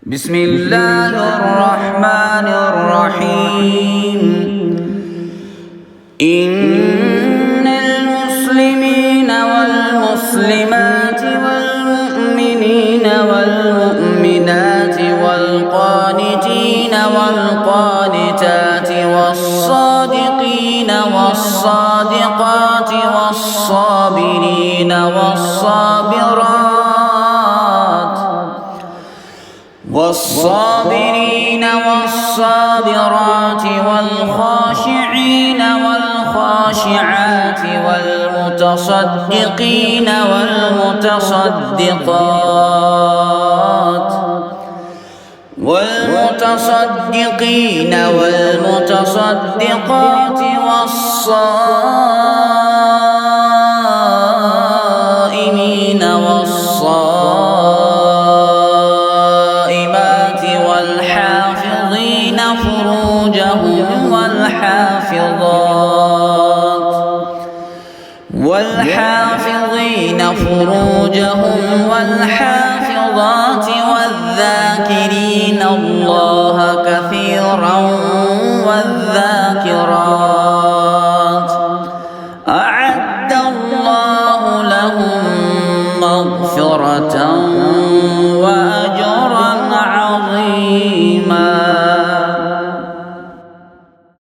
بسم الله الرحمن الرحيم. إن المسلمين والمسلمات والمؤمنين والمؤمنات والقانتين والقانتات والصادقين والصادقات والصابرين والصابرات والخاشعين والخاشعات والمتصدقين والمتصدقات والصائمين والصائمات والحافظين فروجهم والحافظات والذاكرين الله كثيرا والذاكرات أعد الله لهم مغفرة